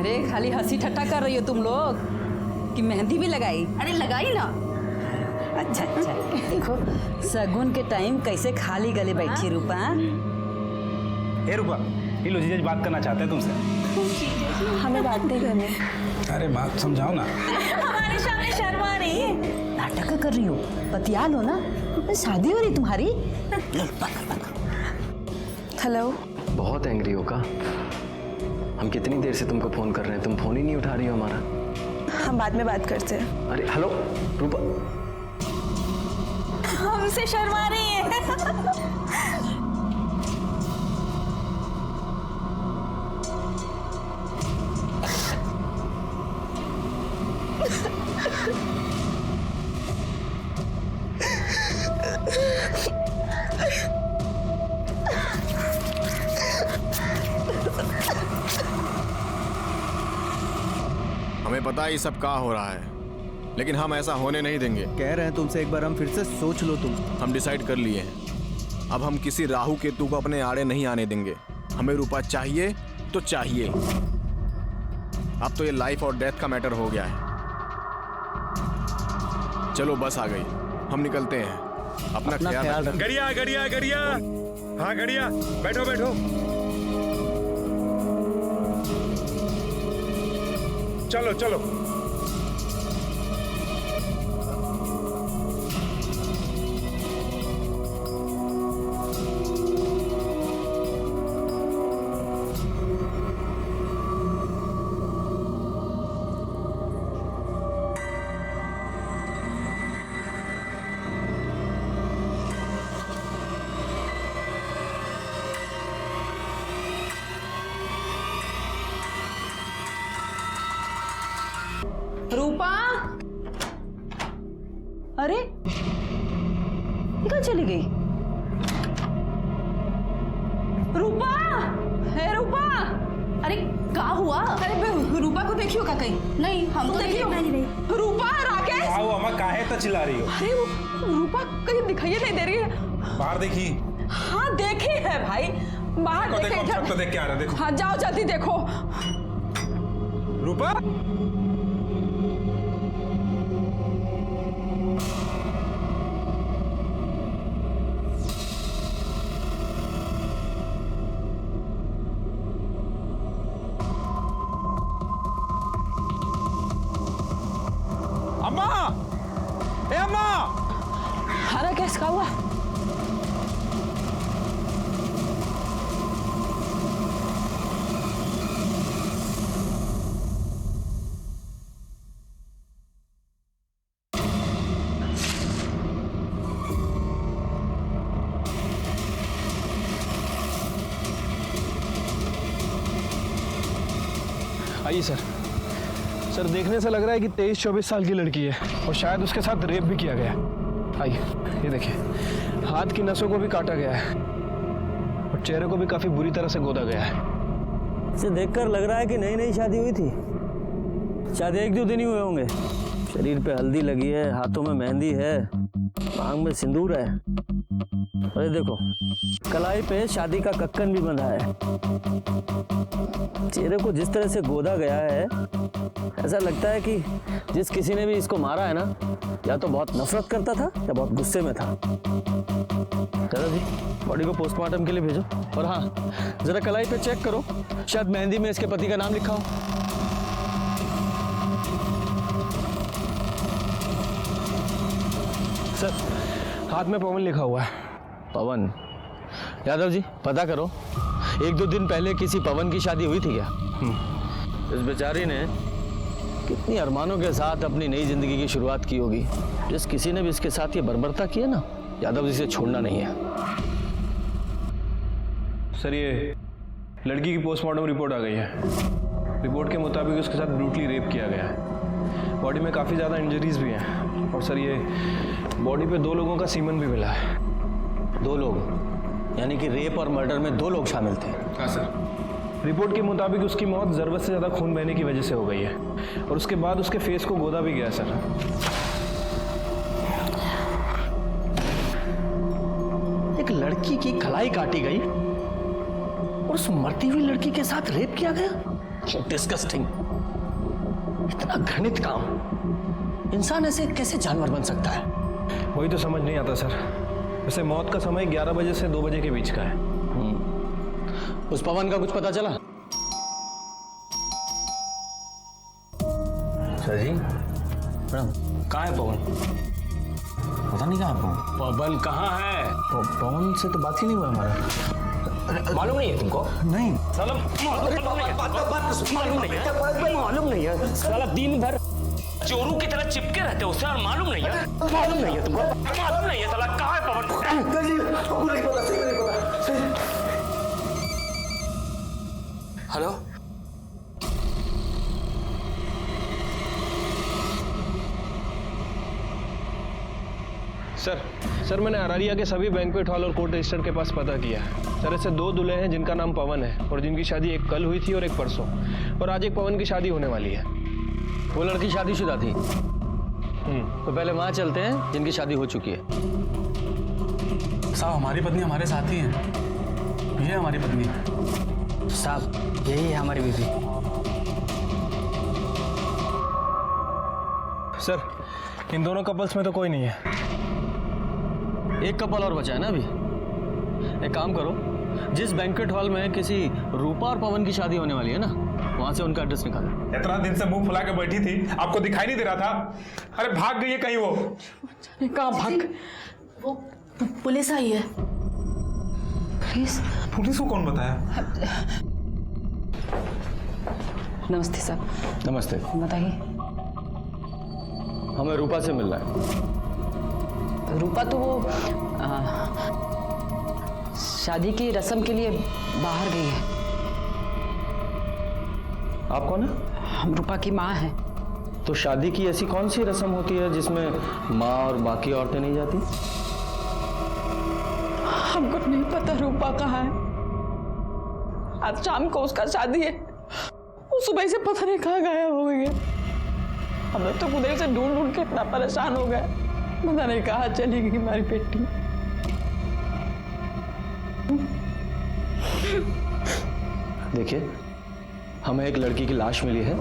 अरे खाली हंसी ठट्टा कर रही हो तुम लोग कि मेहंदी भी लगाई? अरे लगाई ना। अच्छा अच्छा देखो सगुन के टाइम कैसे खाली गले बैठी रूपा। ए रूपा, ये लो जीजा जी बात करना चाहते हैं तुमसे। हमें बात नहीं करनी। अरे बात समझाओ ना। हमारे सामने शर्म आ रही है। नाटक कर रही हो, पतिया लो ना, शादी हो रही तुम्हारी। हेलो। बहुत एंग्री हो का? हम कितनी देर से तुमको फोन कर रहे हैं, तुम फोन ही नहीं उठा रही हो हमारा। हम बाद में बात करते हैं। अरे हेलो रूपा। हमसे शर्म आ रही है। हमें पता है ये सब क्या हो रहा है, लेकिन हम ऐसा होने नहीं देंगे। कह रहे हैं तुमसे एक बार हम फिर से सोच लो तुम। हम डिसाइड कर लिए हैं, अब हम किसी राहु केतु को अपने आड़े नहीं आने देंगे। हमें रूपा चाहिए तो चाहिए। अब तो ये लाइफ और डेथ का मैटर हो गया है। चलो बस आ गई, हम निकलते हैं। अपना ख्याल रख। गरिया गरिया गरिया, हाँ गरिया, बैठो बैठो। चलो चलो। रूपा, अरे ये कहाँ चली गई? रूपा, है रूपा। अरे क्या हुआ? अरे रूपा को देखियो का कहीं? नहीं, हम तो देखियो। नहीं। रूपा, राकेश। आओ अम्मा, काहे तो चिल्ला रही हो? अरे रूपा कहीं दिखाई नहीं दे रही है। बाहर देखी। हाँ देखी है भाई, बाहर देखो, देखे। हम छत पे देख के आ रहे हैं, देखो। हाँ जाओ जल्दी देखो। रूपा, अम्मा, ए अम्मा। अरे कैसे हुआ? आइए सर, देखने से लग रहा है कि 23-24 साल की लड़की है और शायद उसके साथ रेप भी किया गया है। आइए, ये देखिए, हाथ की नसों को भी काटा गया है और चेहरे को भी काफी बुरी तरह से गोदा गया है। इसे देखकर लग रहा है कि नई नई शादी हुई थी। शायद 1-2 दिन ही हुए होंगे। शरीर पे हल्दी लगी है, हाथों में मेहंदी है, मांग में सिंदूर है। अरे देखो, कलाई पे शादी का कक्कन भी बंधा है। चेहरे को जिस तरह से गोदा गया है, ऐसा लगता है कि जिस किसी ने भी इसको मारा है ना, या तो बहुत नफरत करता था या बहुत गुस्से में था। दादा जी, बॉडी को पोस्टमार्टम के लिए भेजो। और हाँ, जरा कलाई पे चेक करो, शायद मेहंदी में इसके पति का नाम लिखा हो। सर, हाथ में पवन लिखा हुआ है। पवन? यादव जी, पता करो, 1-2 दिन पहले किसी पवन की शादी हुई थी क्या? इस बेचारी ने कितनी अरमानों के साथ अपनी नई जिंदगी की शुरुआत की होगी। जिस किसी ने भी इसके साथ ये बर्बरता की है ना, यादव जी से छोड़ना नहीं है। सर, ये लड़की की पोस्टमार्टम रिपोर्ट आ गई है। रिपोर्ट के मुताबिक उसके साथ ब्रूटली रेप किया गया है। बॉडी में काफ़ी ज़्यादा इंजरीज भी हैं और सर, ये बॉडी पे 2 लोगों का सीमन भी मिला है। 2 लोग? यानी कि रेप और मर्डर में 2 लोग शामिल थे? हाँ सर। रिपोर्ट के मुताबिक उसकी मौत ज़रूरत से ज़्यादा खून बहने की वजह से हो गई है और उसके बाद उसके फेस को गोदा भी गया सर। एक लड़की की कलाई काटी गई और उस मरती हुई लड़की के साथ रेप किया गया? डिस्गस्टिंग। इतना घृणित काम। इंसान ऐसे कैसे जानवर बन सकता है? वही तो समझ नहीं आता सर। वैसे मौत का समय 11 बजे से 2 बजे के बीच का है। उस पवन का कुछ पता चला? सर जी प्रणाम। कहाँ है पवन? पता नहीं कहाँ है पवन कहाँ है? पवन से तो बात ही नहीं हुआ हमारा। मालूम नहीं है तुमको? नहीं मालूम नहीं है। साला दिन भर चोरू की तरह चिपके रहते हो उससे और मालूम नहीं है? मालूम नहीं है तुमको? मालूम नहीं है साला कहाँ है पवन? हेलो सर मैंने अरारिया के सभी बैंक्वेट हॉल और कोर्ट रजिस्टर के पास पता किया है। सर ऐसे 2 दूल्हे हैं जिनका नाम पवन है और जिनकी शादी एक कल हुई थी और एक परसों, और आज एक पवन की शादी होने वाली है। वो लड़की शादीशुदा थी। तो पहले वहां चलते हैं जिनकी शादी हो चुकी है। साहब हमारी पत्नी हमारे साथ ही है। ये हमारी पत्नी। साहब यही है हमारी बीवी। सर इन दोनों कपल्स में तो कोई नहीं है। एक कपल और बचा है ना अभी। एक काम करो, जिस बैंक्वेट हॉल में किसी रूपा और पवन की शादी होने वाली है ना, वहां से उनका एड्रेस निकालो। इतना दिन से मुंह फुला के बैठी थी, आपको दिखाई नहीं दे रहा था? अरे भाग गई है कहीं वो। कहाँ भाग? वो पुलिस आई है। पुलिस को कौन बताया? नमस्ते साहब। नमस्ते। बताइए। हमें रूपा से मिलना है। रूपा तो वो शादी की रस्म के लिए बाहर गई है। आप कौन है? हम रूपा की माँ हैं। तो शादी की ऐसी कौन सी रस्म होती है जिसमें माँ और बाकी औरतें नहीं जाती? हमको नहीं पता रूपा कहाँ है। आज शाम को उसका शादी है। वो सुबह से पता नहीं कहाँ गायब हो गई है। हम लोग तो उधर से ढूंढ ढूंढ के इतना परेशान हो गए, पता नहीं कहाँ चली गई हमारी बेटी। देखिए, हमें एक लड़की की लाश मिली है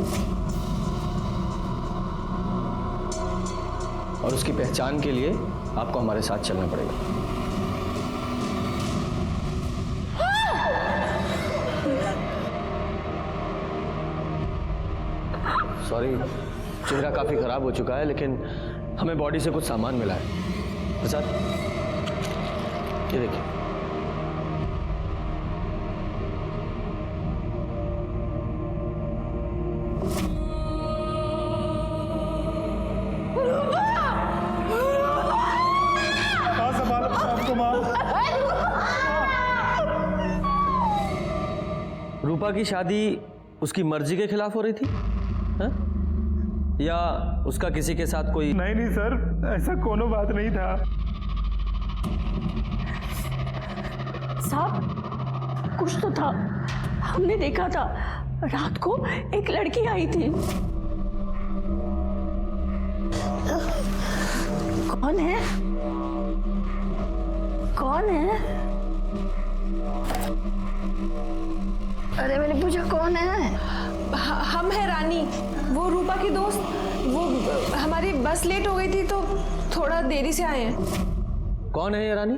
और उसकी पहचान के लिए आपको हमारे साथ चलना पड़ेगा। सॉरी, चेहरा काफी खराब हो चुका है, लेकिन हमें बॉडी से कुछ सामान मिला है। प्रसाद, ये देखिए। रूपा की शादी उसकी मर्जी के खिलाफ हो रही थी, हा? या उसका किसी के साथ कोई? नहीं सर, ऐसा कोनो बात नहीं था। साहब कुछ तो था। हमने देखा था रात को एक लड़की आई थी। कौन है? कौन है? अरे मैंने पूछा कौन है? हम है रानी, वो रूपा की दोस्त। वो हमारी बस लेट हो गई थी तो थोड़ा देरी से आए हैं। कौन है ये रानी?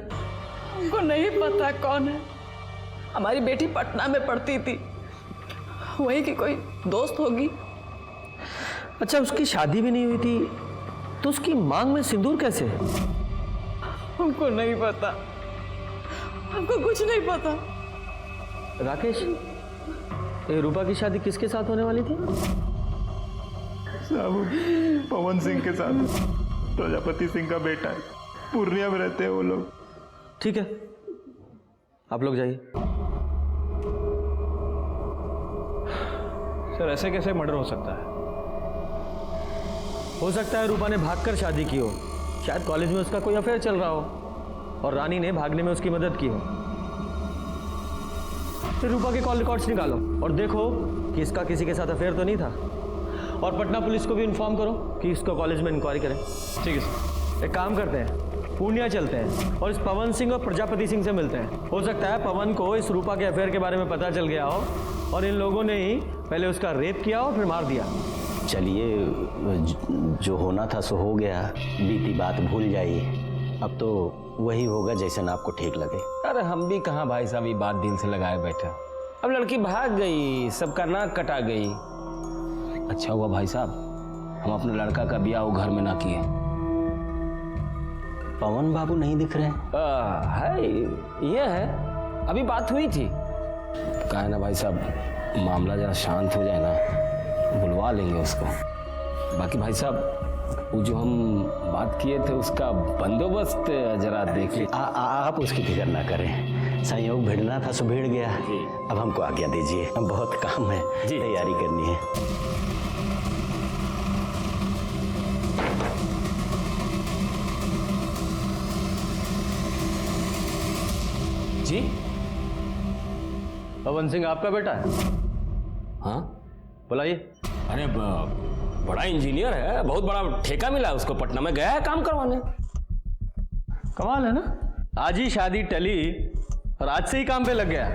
हमको नहीं पता कौन है। हमारी बेटी पटना में पढ़ती थी, वही की कोई दोस्त होगी। अच्छा, उसकी शादी भी नहीं हुई थी तो उसकी मांग में सिंदूर कैसे? हमको नहीं पता, हमको कुछ नहीं पता। राकेश, ये रूपा की शादी किसके साथ होने वाली थी? साहब पवन सिंह के साथ। प्रजापति सिंह का बेटा है, पूर्णिया में रहते हैं वो लोग। ठीक है, आप लोग जाइए। सर ऐसे कैसे मर्डर हो सकता है? हो सकता है रूपा ने भागकर शादी की हो। शायद कॉलेज में उसका कोई अफेयर चल रहा हो और रानी ने भागने में उसकी मदद की हो। फिर रूपा के कॉल रिकॉर्ड्स निकालो और देखो कि इसका किसी के साथ अफेयर तो नहीं था। और पटना पुलिस को भी इन्फॉर्म करो कि इसको कॉलेज में इंक्वायरी करें। ठीक है सर। एक काम करते हैं, पूर्णिया चलते हैं और इस पवन सिंह और प्रजापति सिंह से मिलते हैं। हो सकता है पवन को इस रूपा के अफेयर के बारे में पता चल गया हो और इन लोगों ने ही पहले उसका रेप किया और फिर मार दिया। चलिए, जो होना था सो हो गया, बीती बात भूल जाइए। अब तो वही होगा जैसा ना आपको ठीक लगे। अरे हम भी कहाँ भाई साहब ये बात दिल से लगाए बैठे। अब लड़की भाग गई, सबका नाक कटा गई। अच्छा हुआ भाई साहब हम अपने लड़का का ब्याह वो घर में ना किए। पवन बाबू नहीं दिख रहे है ये है, अभी बात हुई थी। कहा है ना भाई साहब, मामला जरा शांत हो जाए ना, बुलवा लेंगे उसको। बाकी भाई साहब वो जो हम बात किए थे उसका बंदोबस्त जरा देख लीजिए। आप उसकी फिक्र ना करें, संयोग भिड़ना था सो भिड़ गया। अब हमको आज्ञा दीजिए, अब बहुत काम है, तैयारी करनी है। जी पवन सिंह आपका बेटा है? हाँ बुलाइए। अरे बड़ा इंजीनियर है, बहुत बड़ा ठेका मिला है उसको पटना में, गया है काम करवाने। कमाल है ना, आज ही शादी टली और आज से ही काम पे लग गया।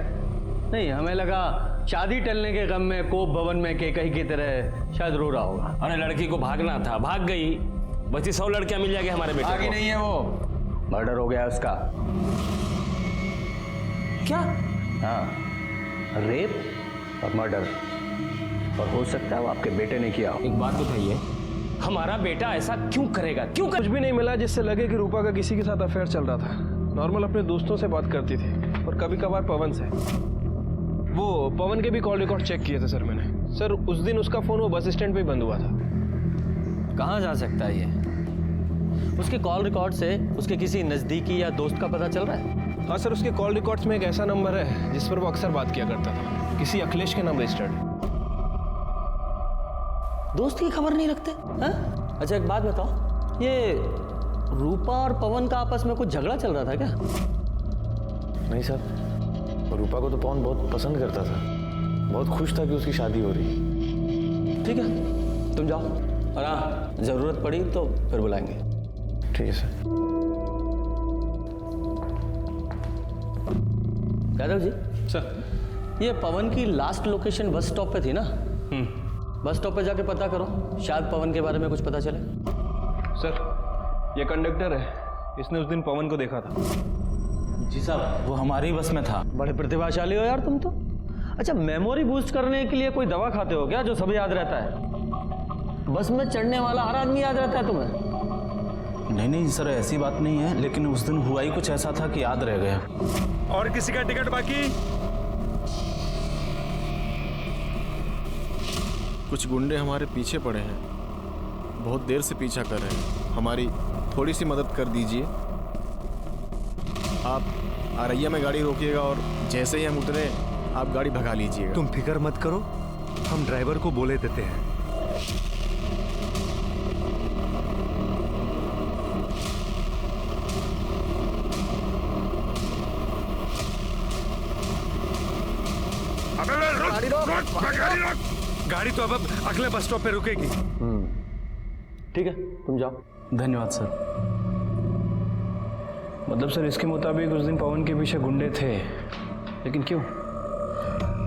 नहीं, हमें लगा शादी टलने के गम में कोप भवन में केकई की तरह शायद रो रहा होगा। अरे लड़की को भागना था, भाग गई। बची 100 लड़कियां मिल जाएगी हमारे बेटे भागी को। नहीं है वो, मर्डर हो गया उसका। क्या? हाँ, रेप और मर्डर, और हो सकता है वो आपके बेटे ने किया हो। एक बात बताइए, हमारा बेटा ऐसा क्यों करेगा? क्यों कुछ भी नहीं मिला जिससे लगे कि रूपा का किसी के साथ अफेयर चल रहा था। नॉर्मल अपने दोस्तों से बात करती थी और कभी कभार पवन से। वो पवन के भी कॉल रिकॉर्ड चेक किए थे सर मैंने। सर उस दिन उसका फोन वो बस स्टैंड पे ही बंद हुआ था। कहाँ जा सकता है ये? उसके कॉल रिकॉर्ड से उसके किसी नजदीकी या दोस्त का पता चल रहा है? हाँ सर, उसके कॉल रिकॉर्ड्स में एक ऐसा नंबर है जिस पर वो अक्सर बात किया करता था, किसी अखिलेश के नाम रजिस्टर्ड। दोस्त की खबर नहीं रखते? हाँ? अच्छा एक बात बताओ, ये रूपा और पवन का आपस में कुछ झगड़ा चल रहा था क्या? नहीं सर, रूपा को तो पवन बहुत पसंद करता था, बहुत खुश था कि उसकी शादी हो रही। ठीक है, तुम जाओ, और हाँ जरूरत पड़ी तो फिर बुलाएंगे। ठीक है सर। यादव जी सर, ये पवन की लास्ट लोकेशन बस स्टॉप पे थी ना? बस स्टॉप पे जाके पता करो, शायद पवन के बारे में कुछ पता चले। सर ये कंडक्टर है, इसने उस दिन पवन को देखा था। जी साहब, वो हमारी बस में था। बड़े प्रतिभाशाली हो यार तुम तो। अच्छा, मेमोरी बूस्ट करने के लिए कोई दवा खाते हो क्या जो सब याद रहता है? बस में चढ़ने वाला हर आदमी याद रहता है तुम्हें? नहीं सर, ऐसी बात नहीं है, लेकिन उस दिन हुआ ही कुछ ऐसा था कि याद रह गया। और किसी का टिकट बाकी? कुछ गुंडे हमारे पीछे पड़े हैं, बहुत देर से पीछा कर रहे हैं। हमारी थोड़ी सी मदद कर दीजिए। आप आरैया में गाड़ी रोकिएगा और जैसे ही हम उतरे आप गाड़ी भगा लीजिएगा। तुम फिक्र मत करो, हम ड्राइवर को बोले देते हैं। गाड़ी तो अब अगले बस स्टॉप पे रुकेगी। ठीक है, तुम जाओ। धन्यवाद सर। मतलब सर इसके मुताबिक उस दिन पवन के पीछे गुंडे थे, लेकिन क्यों?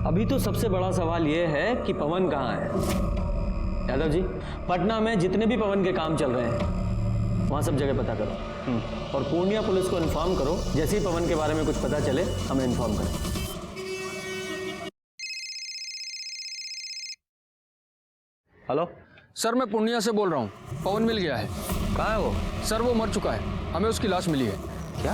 अभी तो सबसे बड़ा सवाल यह है कि पवन कहाँ है। यादव जी, पटना में जितने भी पवन के काम चल रहे हैं वहाँ सब जगह पता करो और पूर्णिया पुलिस को इन्फॉर्म करो। जैसे ही पवन के बारे में कुछ पता चले हमें इन्फॉर्म करें। हेलो सर, मैं पूर्णिया से बोल रहा हूँ। पवन मिल गया है। कहाँ है वो? सर वो मर चुका है, हमें उसकी लाश मिली है। क्या?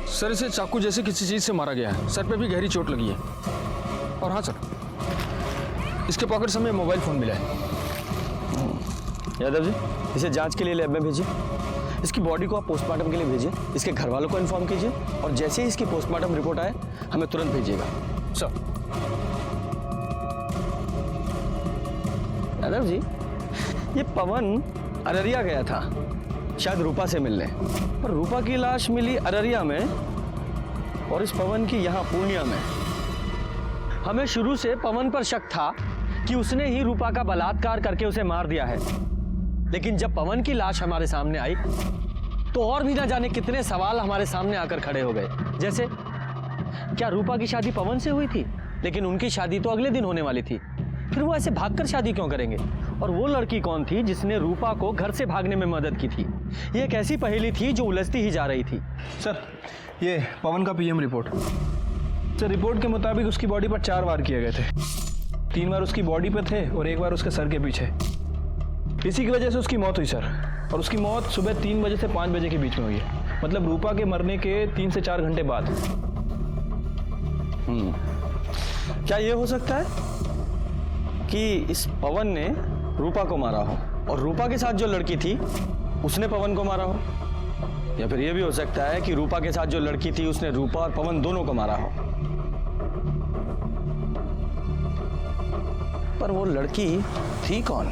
सर इसे चाकू जैसे किसी चीज से मारा गया है, सर पे भी गहरी चोट लगी है। और हाँ सर, इसके पॉकेट से हमें मोबाइल फोन मिला है। यादव जी, इसे जांच के लिए लैब में भेजिए। इसकी बॉडी को आप पोस्टमार्टम के लिए भेजिए। इसके घर वालों को इन्फॉर्म कीजिए और जैसे ही इसकी पोस्टमार्टम रिपोर्ट आए हमें तुरंत भेजिएगा। सर। यादव जी, ये पवन अररिया गया था शायद रूपा से मिलने, पर रूपा की लाश मिली अररिया में और इस पवन की यहाँ पूर्णिया में। हमें शुरू से पवन पर शक था कि उसने ही रूपा का बलात्कार करके उसे मार दिया है, लेकिन जब पवन की लाश हमारे सामने आई तो और भी ना जाने कितने सवाल हमारे सामने आकर खड़े हो गए। जैसे क्या रूपा की शादी पवन से हुई थी, लेकिन उनकी शादी तो अगले दिन होने वाली थी, फिर वो ऐसे भागकर शादी क्यों करेंगे? और वो लड़की कौन थी जिसने रूपा को घर से भागने में मदद की थी? ये एक ऐसी पहेली थी जो उलझती ही जा रही थी। सर, ये पवन का पीएम रिपोर्ट। सर, रिपोर्ट के मुताबिक उसकी बॉडी पर 4 वार किए गए थे। 3 बार उसकी बॉडी पे थे और 1 बार उसके सर के पीछे। इसी की वजह से उसकी मौत हुई सर। और उसकी मौत सुबह 3 बजे से 5 बजे के बीच में हुई है, मतलब रूपा के मरने के 3 से 4 घंटे बाद। क्या ये हो सकता है कि इस पवन ने रूपा को मारा हो और रूपा के साथ जो लड़की थी उसने पवन को मारा हो? या फिर ये भी हो सकता है कि रूपा के साथ जो लड़की थी उसने रूपा और पवन दोनों को मारा हो? पर वो लड़की थी कौन?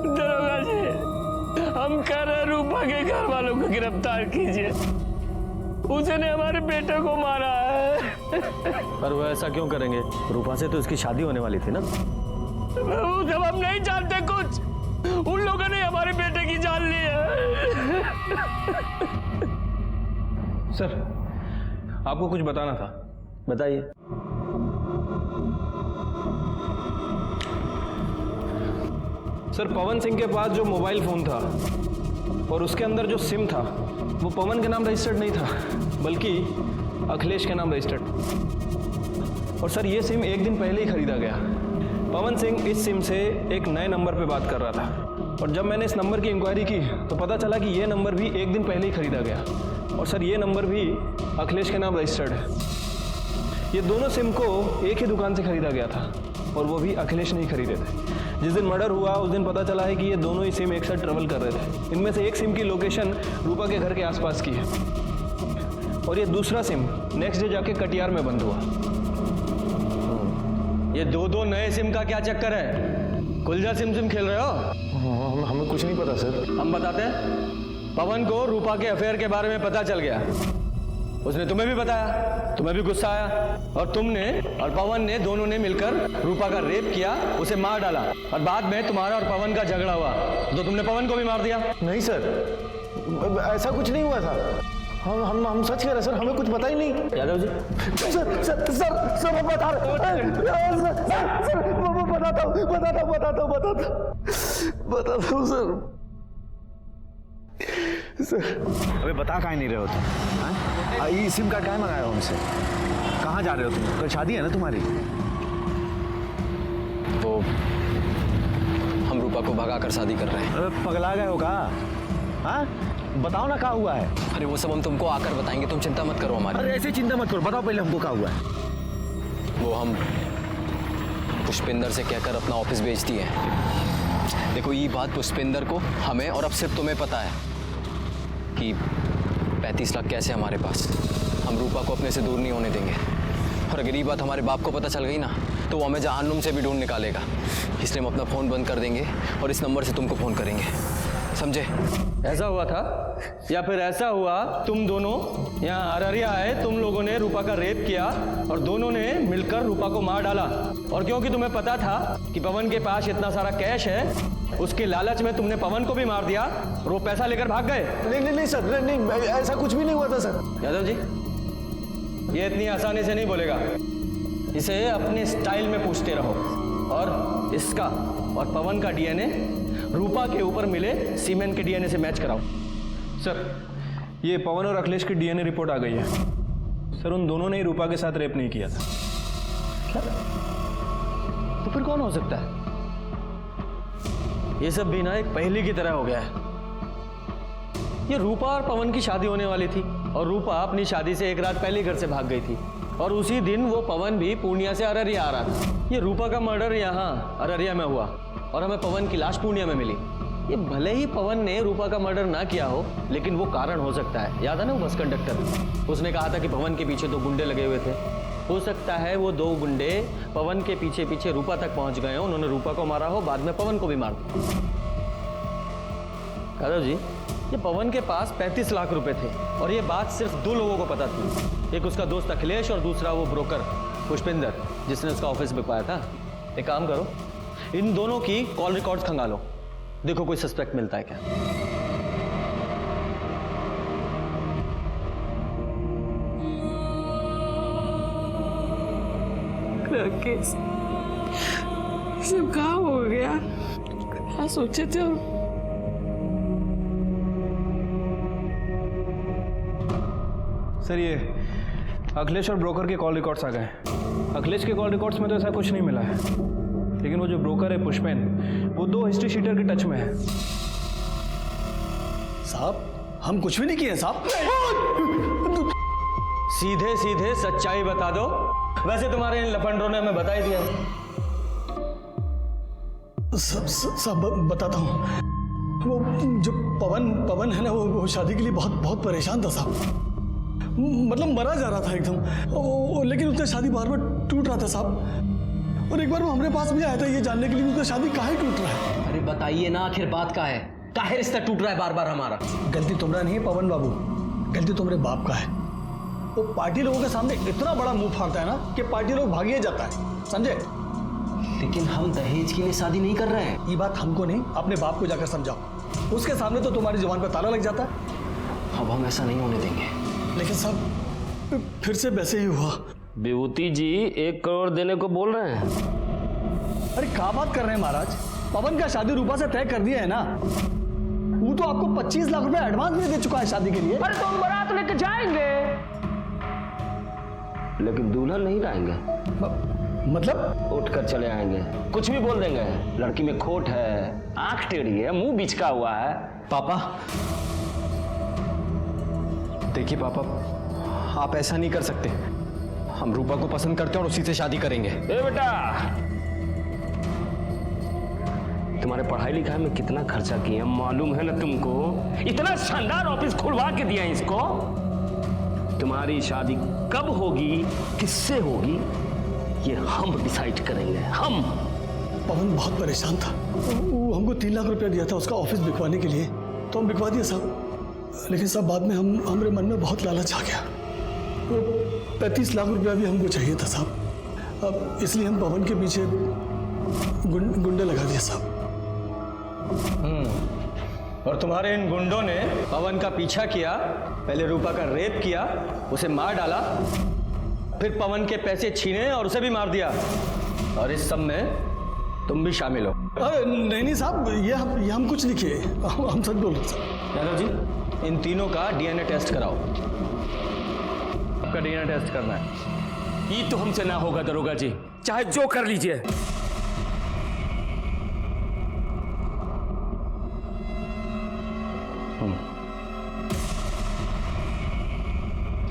दरोगा जी, हम कह रहे रूपा के घर वालों को गिरफ्तार कीजिए, उसने हमारे बेटे को मारा है। पर वो ऐसा क्यों करेंगे? रूपा से तो इसकी शादी होने वाली थी ना। वो जब हम नहीं जानते कुछ, उन लोगों ने हमारे बेटे की जान ली है। सर, आपको कुछ बताना था। बताइए। सर, पवन सिंह के पास जो मोबाइल फोन था और उसके अंदर जो सिम था वो पवन के नाम रजिस्टर्ड नहीं था, बल्कि अखिलेश के नाम रजिस्टर्ड। और सर, ये सिम 1 दिन पहले ही खरीदा गया। पवन सिंह इस सिम से एक नए नंबर पे बात कर रहा था, और जब मैंने इस नंबर की इंक्वायरी की तो पता चला कि ये नंबर भी 1 दिन पहले ही खरीदा गया। और सर, ये नंबर भी अखिलेश के नाम रजिस्टर्ड है। ये दोनों सिम को एक ही दुकान से खरीदा गया था, और वो भी अखिलेश नहीं खरीदे थे। जिस दिन मर्डर हुआ उस दिन पता चला है कि ये दोनों ही सिम एक साथ ट्रेवल कर रहे थे। इनमें से एक सिम की लोकेशन रूपा के घर के आसपास की है, और ये दूसरा सिम नेक्स्ट डे जाके कटिहार में बंद हुआ। ये 2 नए सिम का क्या चक्कर है? कुलजा सिम खेल रहे हो? हमें कुछ नहीं पता सर। हम बताते हैं। पवन को रूपा के अफेयर के बारे में पता चल गया, उसने तुम्हें भी बताया, तुम्हें भी गुस्सा आया, और तुमने और पवन ने दोनों ने मिलकर रूपा का रेप किया, उसे मार डाला, और बाद में तुम्हारा और पवन का झगड़ा हुआ तो तुमने पवन को भी मार दिया। नहीं सर, ऐसा कुछ नहीं हुआ था। हम सच कह रहे सर, हमें कुछ पता ही नहीं। यादव जी, सर मैं बता रहा हूँ सर। अबे बता काहे नहीं रहे हो तुम? ये सिम कार्ड काहे मंगाया हो हमसे? कहाँ जा रहे हो तुम? कल शादी है ना तुम्हारी? वो हम रूपा को भगा कर शादी कर रहे हैं। अबे पगला गए हो का? हाँ, बताओ ना क्या हुआ है। अरे वो सब हम तुमको आकर बताएंगे, तुम चिंता मत करो हमारी। अरे ऐसे चिंता मत करो, बताओ पहले हमको क्या हुआ है। वो हम पुष्पिंदर से कहकर अपना ऑफिस बेच दिए। देखो, ये बात पुष्पिंदर को, हमें और अब सिर्फ तुम्हें पता है कि 35 लाख कैसे हमारे पास। हम रूपा को अपने से दूर नहीं होने देंगे, और अगर ये बात हमारे बाप को पता चल गई ना तो वो हमें जहन्नुम से भी ढूंढ निकालेगा। इसलिए हम अपना फ़ोन बंद कर देंगे और इस नंबर से तुमको फ़ोन करेंगे, समझे? ऐसा हुआ था, या फिर ऐसा हुआ तुम दोनों यहाँ अररिया आए, तुम लोगों ने रूपा का रेप किया और दोनों ने मिलकर रूपा को मार डाला, और क्योंकि तुम्हें पता था कि पवन के पास इतना सारा कैश है, उसके लालच में तुमने पवन को भी मार दिया और वो पैसा लेकर भाग गए। नहीं सर, नहीं, ऐसा कुछ भी नहीं हुआ था सर। यादव जी, ये इतनी आसानी से नहीं बोलेगा, इसे अपने स्टाइल में पूछते रहो, और इसका और पवन का डीएनए रूपा के ऊपर मिले सीमेंट के डीएनए से मैच कराओ। सर, ये पवन और अखिलेश की डीएनए रिपोर्ट आ गई है। सर, उन दोनों ने ही रूपा के साथ रेप नहीं किया था। क्या? तो फिर कौन हो सकता है? ये सब भी ना एक पहेली की तरह हो गया है। ये रूपा और पवन की शादी होने वाली थी, और रूपा अपनी शादी से 1 रात पहले घर से भाग गई थी, और उसी दिन वो पवन भी पूर्णिया से अररिया आ रहा था। ये रूपा का मर्डर यहाँ अररिया में हुआ, और हमें पवन की लाश पूर्णिया में मिली। ये भले ही पवन ने रूपा का मर्डर ना किया हो, लेकिन वो कारण हो सकता है। याद है ना वो बस कंडक्टर, उसने कहा था कि पवन के पीछे 2 गुंडे लगे हुए थे, हो सकता है वो दो गुंडे पवन के पीछे पीछे रूपा तक पहुंच गए हो, उन्होंने रूपा को मारा हो, बाद में पवन को भी मार दिया। यादव जी, ये पवन के पास 35 लाख रुपए थे और ये बात सिर्फ 2 लोगों को पता थी, एक उसका दोस्त अखिलेश और दूसरा वो ब्रोकर पुष्पिंदर जिसने उसका ऑफिस बिकवाया था। एक काम करो, इन दोनों की कॉल रिकॉर्ड्स खंगालो, देखो कोई सस्पेक्ट मिलता है क्या। राकेश, सब कहाँ हो गया? क्या सोचे थे? सर ये अखिलेश और ब्रोकर के कॉल रिकॉर्ड्स आ गए। अखिलेश के कॉल रिकॉर्ड्स में तो ऐसा कुछ नहीं मिला है, लेकिन वो जो ब्रोकर है पुष्पेन, वो 2 हिस्ट्री शीटर के टच में है। साहब हम कुछ भी नहीं किए साहब। सीधे सीधे सच्चाई बता दो। वैसे तुम्हारे इन लफंडरों ने हमें बता ही दिया। सब बताता हूँ। वो जो पवन है ना, वो शादी के लिए बहुत परेशान था साहब। मतलब मरा जा रहा था एकदम, लेकिन उसका शादी बार बार टूट रहा था साहब। और एक बार वो हमारे पास भी आया था ये जानने के लिए उसका शादी काहे टूट रहा है। अरे बताइए ना, आखिर बात का है, काहे रिश्ता टूट रहा है बार बार हमारा? गलती तुम्हारा नहीं है पवन बाबू, गलती तुम्हारे बाप का है। वो पार्टी लोगों के सामने इतना बड़ा मुंह फाड़ता है ना कि पार्टी लोग भागिए जाता है, समझे? लेकिन हम दहेज के लिए शादी नहीं कर रहे हैं। ये बात हमको नहीं, अपने बाप को जाकर समझाओ। उसके सामने तो तुम्हारी जुबान पर ताला लग जाता है। अब हम ऐसा नहीं होने देंगे। लेकिन साहब फिर से वैसे ही हुआ। विभूति जी 1 करोड़ देने को बोल रहे हैं। अरे क्या बात कर रहे हैं महाराज, पवन का शादी रूपा से तय कर दिया है ना। वो तो आपको 25 लाख रुपए एडवांस भी दे चुका है शादी के लिए। अरे तो हम बारात लेके जाएंगे, लेकिन दुल्हन नहीं लाएंगे। मतलब उठ कर चले आएंगे, कुछ भी बोल देंगे। लड़की में खोट है, आंख टेढ़ी है, मुंह बिचका हुआ है। पापा देखिए पापा, आप ऐसा नहीं कर सकते। हम रूपा को पसंद करते हैं और उसी से शादी करेंगे। ए बेटा, तुम्हारे पढ़ाई लिखाई में कितना खर्चा किए मालूम है ना तुमको? इतना शानदार ऑफिस खुलवा के दिया इसको। तुम्हारी शादी कब होगी, किससे होगी, ये हम डिसाइड करेंगे। हम। पवन बहुत परेशान था, वो हमको 3 लाख रुपया दिया था उसका ऑफिस बिकवाने के लिए, तो हम बिकवा दिया साहब। लेकिन साहब बाद में हमारे मन में बहुत लालच आ गया। वो 35 लाख रुपया भी हमको चाहिए था साहब। अब इसलिए हम पवन के पीछे गुंडे लगा दिए साहब। और तुम्हारे इन गुंडों ने पवन का पीछा किया, पहले रूपा का रेप किया, उसे मार डाला, फिर पवन के पैसे छीने और उसे भी मार दिया। और इस सब में तुम भी शामिल हो। नहीं साहब, ये हम कुछ नहीं किए, हम सच बोल रहे साहब। यादव जी, इन तीनों का डीएनए टेस्ट कराओ। आपका डीएनए टेस्ट करना है। ये तो हमसे ना होगा दरोगा जी, चाहे जो कर लीजिए।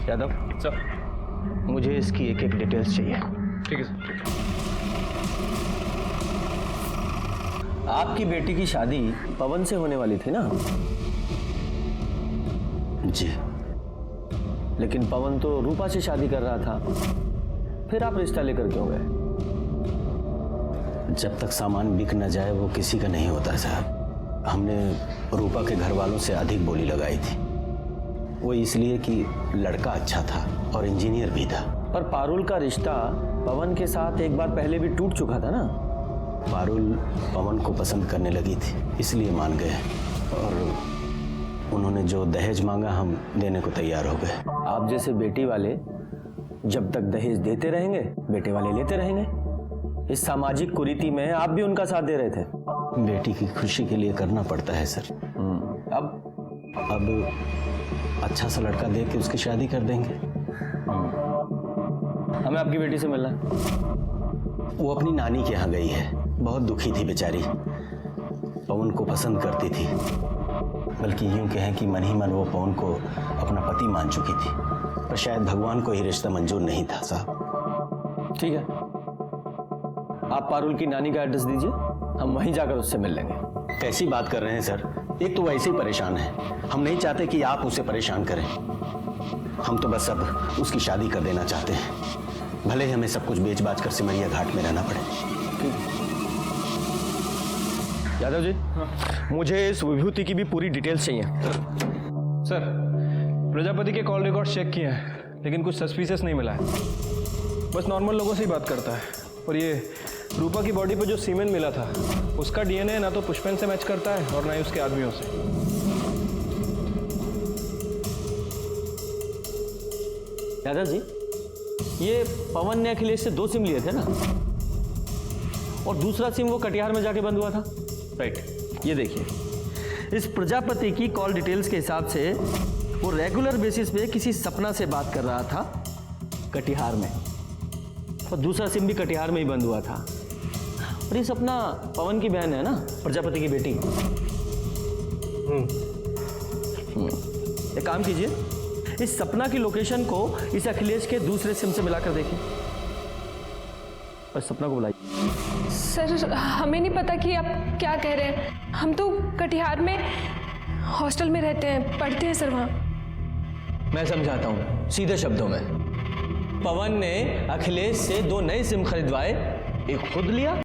यादव सर, मुझे इसकी एक एक डिटेल्स चाहिए। ठीक है सर। आपकी बेटी की शादी पवन से होने वाली थी ना? जी। लेकिन पवन तो रूपा से शादी कर रहा था, फिर आप रिश्ता लेकर क्यों गए? जब तक सामान बिक न जाए वो किसी का नहीं होता साहब। हमने रूपा के घर वालों से अधिक बोली लगाई थी, वो इसलिए कि लड़का अच्छा था और इंजीनियर भी था। पर पारुल का रिश्ता पवन के साथ एक बार पहले भी टूट चुका था ना? पारुल पवन को पसंद करने लगी थी, इसलिए मान गए। और उन्होंने जो दहेज मांगा हम देने को तैयार हो गए। आप जैसे बेटी वाले जब तक दहेज देते रहेंगे, बेटे वाले लेते रहेंगे। इस सामाजिक कुरीति में आप भी उनका साथ दे रहे थे। बेटी की खुशी के लिए करना पड़ता है सर। अब अच्छा सा लड़का देख के उसकी शादी कर देंगे। हमें आपकी बेटी से मिलना है। वो अपनी नानी के यहाँ गई है, बहुत दुखी थी बेचारी। पवन को पसंद करती थी, बल्कि यूं कहें कि मन ही मन वो पवन को अपना पति मान चुकी थी, पर शायद भगवान को ही रिश्ता मंजूर नहीं था साहब। ठीक है, आप पारुल की नानी का एड्रेस दीजिए, हम वहीं जाकर उससे मिल लेंगे। कैसी बात कर रहे हैं सर, एक तो वैसे ही परेशान है, हम नहीं चाहते कि आप उसे परेशान करें। हम तो बस अब उसकी शादी कर देना चाहते हैं। भले ही हमें सब कुछ बेच बाच कर सिमरिया घाट में रहना पड़े। यादव जी, मुझे इस विभूति की भी पूरी डिटेल्स चाहिए। सर, प्रजापति के कॉल रिकॉर्ड चेक किए हैं, लेकिन कुछ सस्पिशियस नहीं मिला है। बस नॉर्मल लोगों से ही बात करता है। और ये रूपा की बॉडी पर जो सीमेन मिला था, उसका डीएनए ना तो पुष्पेन से मैच करता है और ना ही उसके आदमियों से। यादव जी, ये पवन ने अखिलेश से 2 सिम लिए थे ना, और दूसरा सिम वो कटिहार में जाके बंद हुआ था। राइट, ये देखिए, इस प्रजापति की कॉल डिटेल्स के हिसाब से वो रेगुलर बेसिस पे किसी सपना से बात कर रहा था कटिहार में, और दूसरा सिम भी कटिहार में ही बंद हुआ था। और ये सपना पवन की बहन है ना, प्रजापति की बेटी। एक काम कीजिए, इस सपना की लोकेशन को इस अखिलेश के दूसरे सिम से मिलाकर देखिए और सपना को बुलाइए। सर, हमें नहीं पता कि आप क्या कह रहे हैं। हम तो कटिहार में हॉस्टल में रहते हैं, पढ़ते हैं सर वहाँ। मैं समझाता हूँ सीधे शब्दों में। पवन ने अखिलेश से 2 नए सिम खरीदवाए, एक खुद लिया